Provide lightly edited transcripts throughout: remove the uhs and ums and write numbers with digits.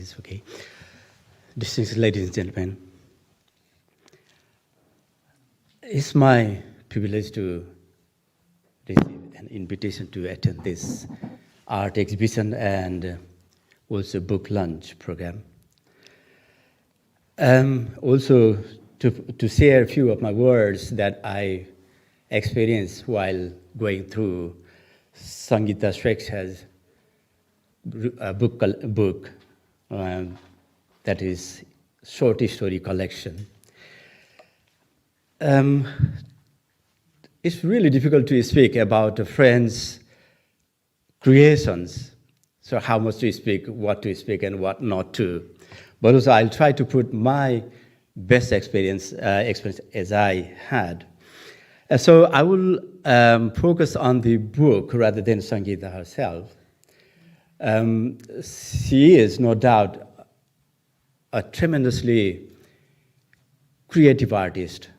It's okay. Distinguished ladies and gentlemen, it's my privilege to receive an invitation to attend this art exhibition and also book launch program. Also to share a few of my words that I experienced while going through Sangita Swechcha's book that is short story collection. It's really difficult to speak about a friend's creations, so how much to speak, what to speak, and what not to. But also I'll try to put my best experience as I had. So I will focus on the book rather than Sangita herself. She is no doubt a tremendously creative artist,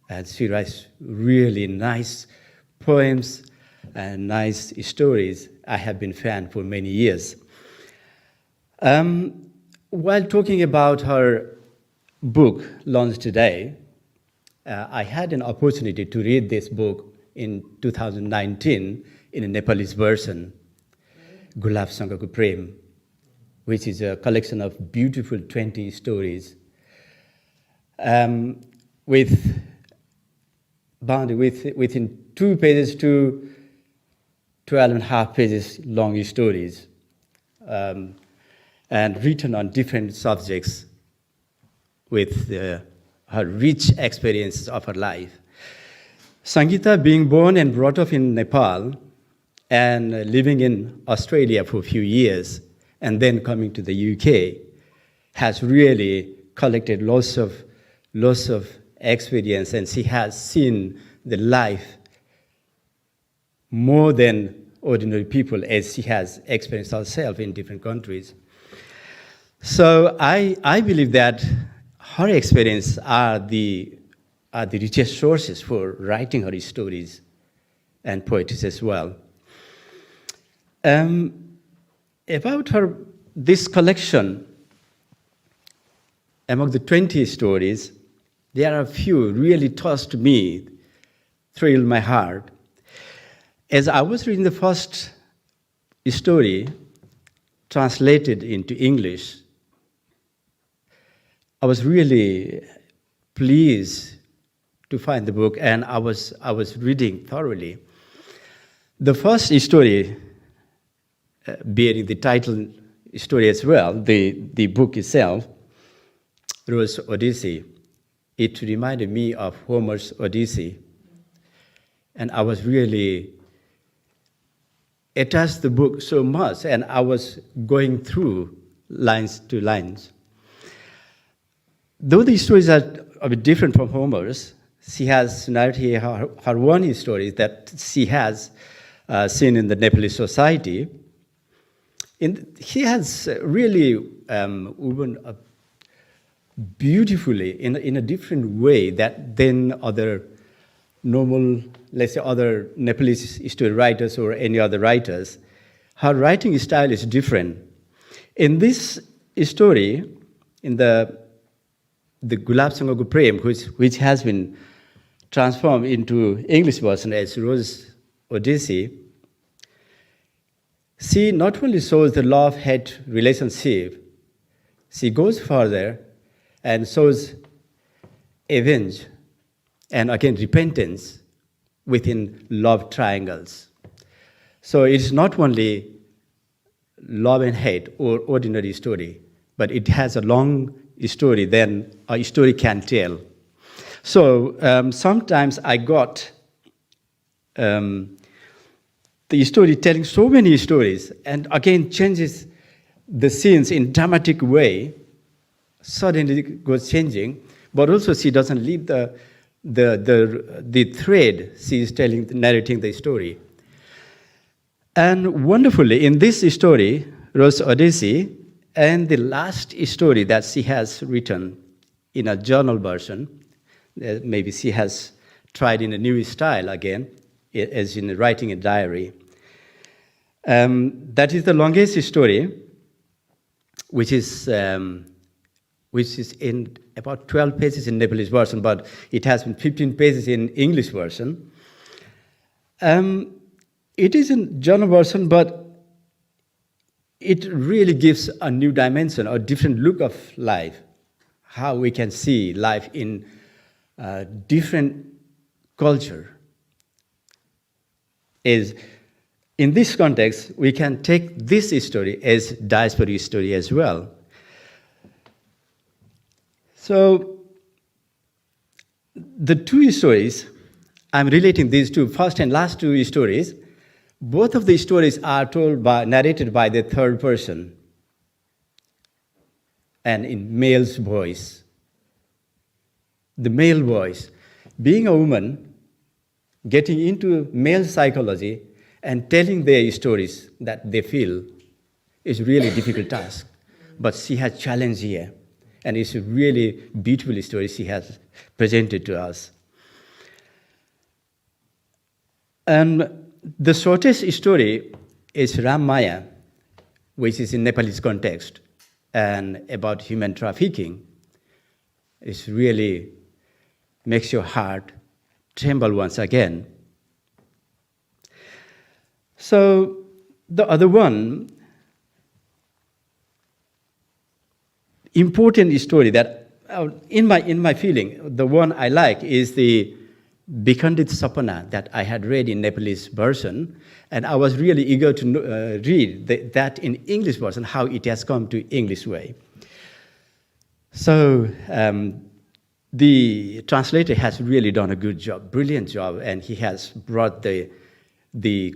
and she writes really nice poems and nice stories. I have been a fan for many years. While talking about her book launched today, I had an opportunity to read this book in 2019 in a Nepalese version, Gulabसँगको Prem, which is a collection of beautiful 20 stories within 2 pages to 12.5 pages long stories, and written on different subjects with her rich experiences of her life. Sangita, being born and brought up in Nepal and living in Australia for a few years and then coming to the UK, has really collected lots of experience, and she has seen the life more than ordinary people, as she has experienced herself in different countries. So I believe that her experience are the richest sources for writing her stories and poetry as well. About this collection, among the 20 stories, there are a few really touched me, thrilled my heart. As I was reading the first story, translated into English, I was really pleased to find the book, and I was reading thoroughly. The first story, bearing the title story as well, the book itself, was Odyssey. It reminded me of Homer's Odyssey, and I was really attached to the book so much, and I was going through lines to lines. Though these stories are a bit different from Homer's, she has narrated her one story that she has seen in the Nepalese society. He has really woven up beautifully in a different way than other normal, let's say, other Nepalese story writers or any other writers. Her writing style is different. In this story, in the Gulabसँगको Prem, which has been transformed into English version as Rose Odyssey, she not only shows the love-hate relationship, she goes further and shows revenge and again repentance within love triangles. So it's not only love and hate or ordinary story, but it has a long story than a story can tell. So sometimes I got the story telling so many stories, and again changes the scenes in dramatic way, suddenly it goes changing, but also she doesn't leave the thread she is narrating the story. And wonderfully, in this story, Rose Odyssey, and the last story that she has written in a journal version, maybe she has tried in a new style again, as in writing a diary. That is the longest story. which is in about 12 pages in Nepalese version, but it has been 15 pages in English version. It is in German version, but it really gives a new dimension, a different look of life, how we can see life in different culture. Is in this context, we can take this story as diaspora story as well. So the two stories, I'm relating these two, first and last two stories. Both of the stories are narrated by the third person and in male's voice. The male voice, being a woman, getting into male psychology and telling their stories that they feel is really a difficult task. But she has challenged here, and it's a really beautiful story she has presented to us. And the shortest story is Ram Maya, which is in Nepalese context, and about human trafficking. It really makes your heart tremble once again. So the other one, important story that, in my feeling, the one I like is the Bikhandit Sapana that I had read in Nepalese version, and I was really eager to read that in English version, how it has come to English way. So the translator has really done a good job, brilliant job, and he has brought the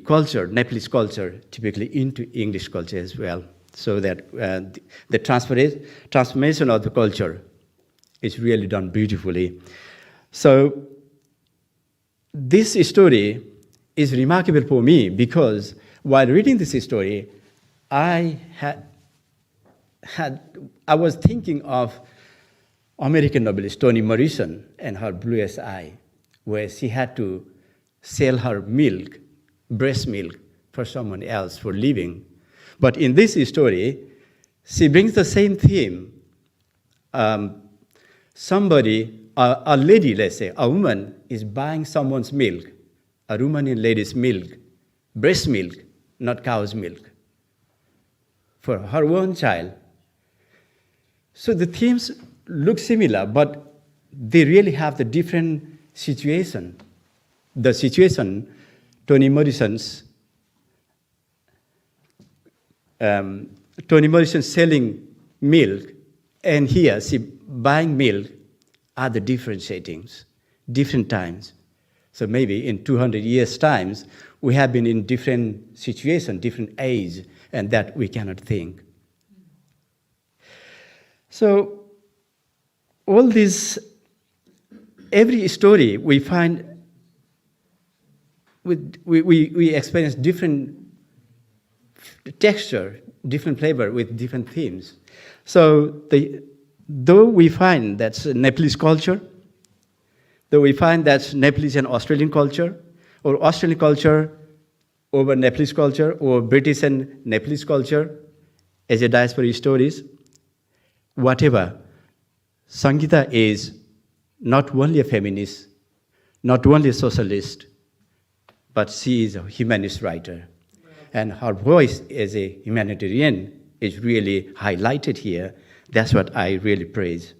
culture, Nepalese culture, typically into English culture as well, so that the transformation of the culture is really done beautifully. So this story is remarkable for me because while reading this story, I was thinking of American novelist Toni Morrison and her Bluest Eye, where she had to sell her milk, breast milk, for someone else for living. But in this story, she brings the same theme. A lady, let's say, a woman is buying someone's milk, a Romanian lady's milk, breast milk, not cow's milk, for her own child. So the themes look similar, but they really have the different situation. The situation, Toni Morrison selling milk, and here she buying milk, are the different settings, different times. So maybe in 200 years' times, we have been in different situations, different age, and that we cannot think. So all this, every story we find, we experience different texture, different flavor with different themes. So though we find that's Nepalese culture, though we find that's Nepalese and Australian culture, or Australian culture over Nepalese culture, or British and Nepalese culture as a diaspora stories, whatever, Sangita is not only a feminist, not only a socialist, but she is a humanist writer. And her voice as a humanitarian is really highlighted here. That's what I really praise.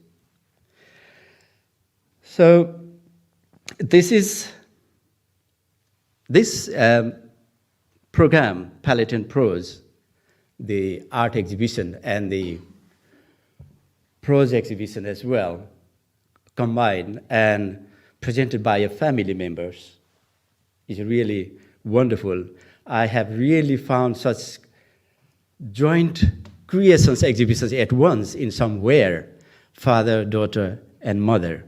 So this program, Palette and Prose, the art exhibition and the prose exhibition as well, combined and presented by your family members, is really wonderful. I have really found such joint creations, exhibitions at once in somewhere, father, daughter, and mother,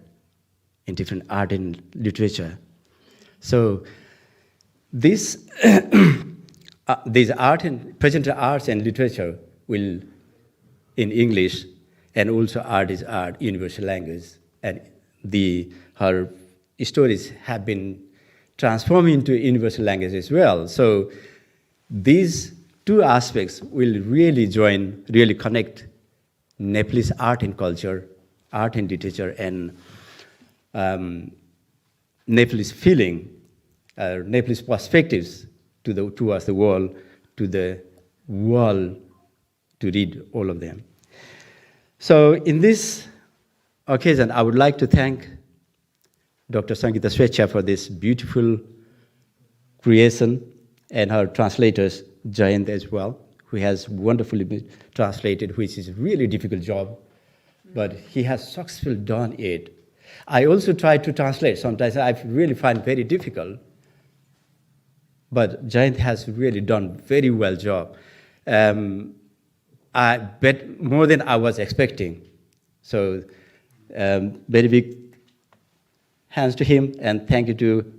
in different art and literature. So these art and presented arts and literature will, in English, and also art is art, universal language, and her stories have been transformed into universal language as well. So these two aspects will really connect Nepalese art and culture, art and literature, and Nepalese feeling, Nepalese perspectives towards the world, to the world, to read all of them. So in this occasion, I would like to thank Dr. Sangita Swechcha for this beautiful creation, and her translators, Jayant as well, who has wonderfully translated, which is a really difficult job, but he has successfully done it. I also try to translate. Sometimes I really find it very difficult, but Jayant has really done very well job. I bet more than I was expecting. So very big hands to him, and thank you to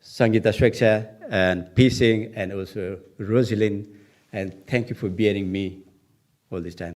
Sangita Swechcha and P. Singh and also Rosalind, and thank you for bearing me all this time.